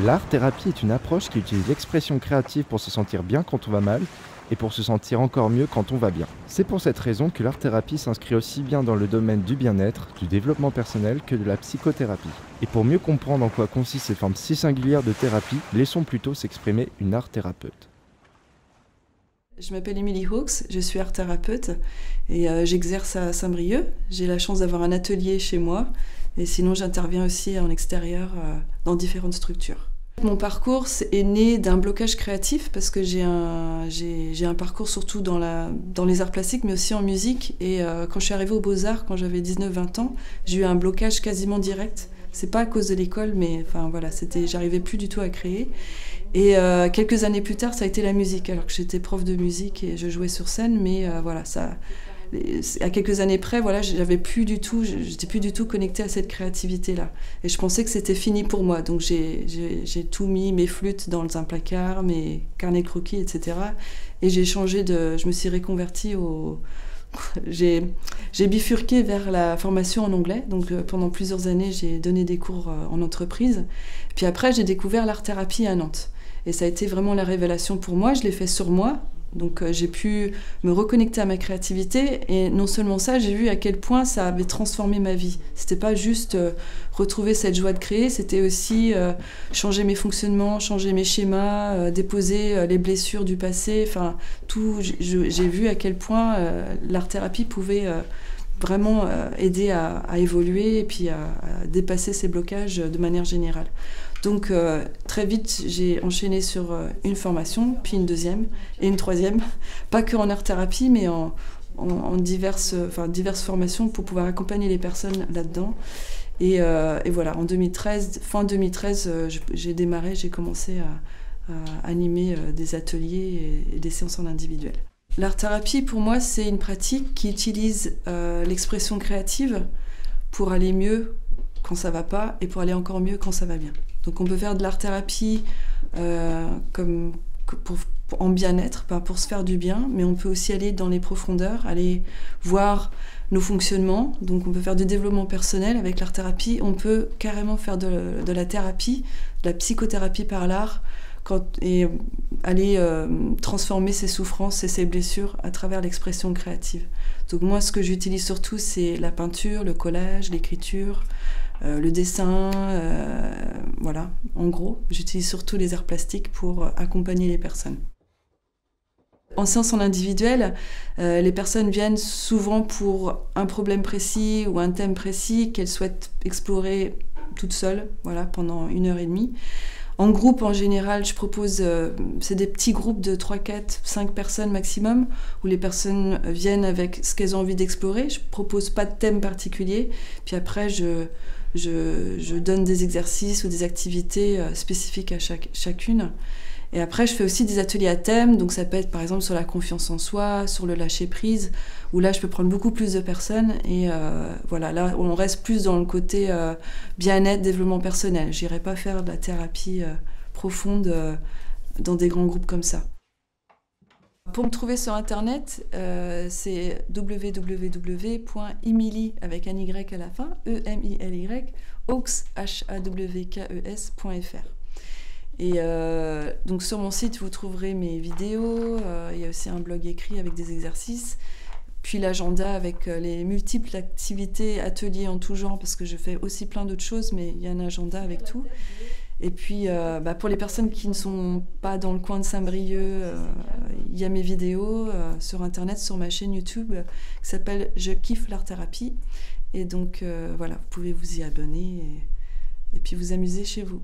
L'art-thérapie est une approche qui utilise l'expression créative pour se sentir bien quand on va mal et pour se sentir encore mieux quand on va bien. C'est pour cette raison que l'art-thérapie s'inscrit aussi bien dans le domaine du bien-être, du développement personnel que de la psychothérapie. Et pour mieux comprendre en quoi consistent ces formes si singulières de thérapie, laissons plutôt s'exprimer une art-thérapeute. Je m'appelle Émilie Hawks, je suis art-thérapeute et j'exerce à Saint-Brieuc. J'ai la chance d'avoir un atelier chez moi et sinon j'interviens aussi en extérieur dans différentes structures. Mon parcours est né d'un blocage créatif parce que j'ai un parcours surtout dans les arts plastiques mais aussi en musique et quand je suis arrivée aux Beaux-Arts, quand j'avais 19-20 ans, j'ai eu un blocage quasiment direct. C'est pas à cause de l'école mais enfin voilà, j'arrivais plus du tout à créer. Et quelques années plus tard, ça a été la musique, alors que j'étais prof de musique et je jouais sur scène, mais voilà, à quelques années près, voilà, j'étais plus du tout connectée à cette créativité-là. Et je pensais que c'était fini pour moi, donc j'ai tout mis, mes flûtes dans un placard, mes carnets de croquis, etc. Et je me suis reconvertie j'ai bifurqué vers la formation en anglais, donc pendant plusieurs années, j'ai donné des cours en entreprise. Puis après, j'ai découvert l'art-thérapie à Nantes. Et ça a été vraiment la révélation pour moi, je l'ai fait sur moi, donc j'ai pu me reconnecter à ma créativité et non seulement ça, j'ai vu à quel point ça avait transformé ma vie. C'était pas juste retrouver cette joie de créer, c'était aussi changer mes fonctionnements, changer mes schémas, déposer les blessures du passé, enfin tout, j'ai vu à quel point l'art-thérapie pouvait vraiment aider à évoluer et puis à dépasser ces blocages de manière générale. Donc très vite, j'ai enchaîné sur une formation, puis une deuxième et une troisième. Pas que en art-thérapie, mais en diverses formations pour pouvoir accompagner les personnes là-dedans. Et voilà, fin 2013, j'ai commencé à animer des ateliers et des séances en individuel. L'art-thérapie, pour moi, c'est une pratique qui utilise l'expression créative pour aller mieux quand ça va pas et pour aller encore mieux quand ça va bien. Donc on peut faire de l'art-thérapie en bien-être, pour se faire du bien, mais on peut aussi aller dans les profondeurs, aller voir nos fonctionnements. Donc on peut faire du développement personnel avec l'art-thérapie, on peut carrément faire de la thérapie, de la psychothérapie par l'art, et aller transformer ses souffrances et ses blessures à travers l'expression créative. Donc moi, ce que j'utilise surtout, c'est la peinture, le collage, l'écriture, le dessin, voilà. En gros, j'utilise surtout les arts plastiques pour accompagner les personnes. En séance en individuel, les personnes viennent souvent pour un problème précis ou un thème précis qu'elles souhaitent explorer toutes seules, voilà, pendant 1h30. En groupe, en général, je propose, c'est des petits groupes de 3, 4, 5 personnes maximum, où les personnes viennent avec ce qu'elles ont envie d'explorer. Je propose pas de thème particulier, puis après je donne des exercices ou des activités spécifiques à chacune. Et après, je fais aussi des ateliers à thème, donc ça peut être par exemple sur la confiance en soi, sur le lâcher-prise, où là, je peux prendre beaucoup plus de personnes. Et voilà, là, on reste plus dans le côté bien-être, développement personnel. J'irai pas faire de la thérapie profonde dans des grands groupes comme ça. Pour me trouver sur Internet, c'est www.emily, avec un Y à la fin, E-M-I-L-Y, Hawks, H-A-W-K-E-S.fr. Et donc sur mon site, vous trouverez mes vidéos, il y a aussi un blog écrit avec des exercices, puis l'agenda avec les multiples activités, ateliers en tout genre, parce que je fais aussi plein d'autres choses, mais il y a un agenda avec tout. Et puis pour les personnes qui ne sont pas dans le coin de Saint-Brieuc, il y a mes vidéos sur Internet, sur ma chaîne YouTube, qui s'appelle « Je kiffe l'art-thérapie ». Et donc voilà, vous pouvez vous y abonner et puis vous amuser chez vous.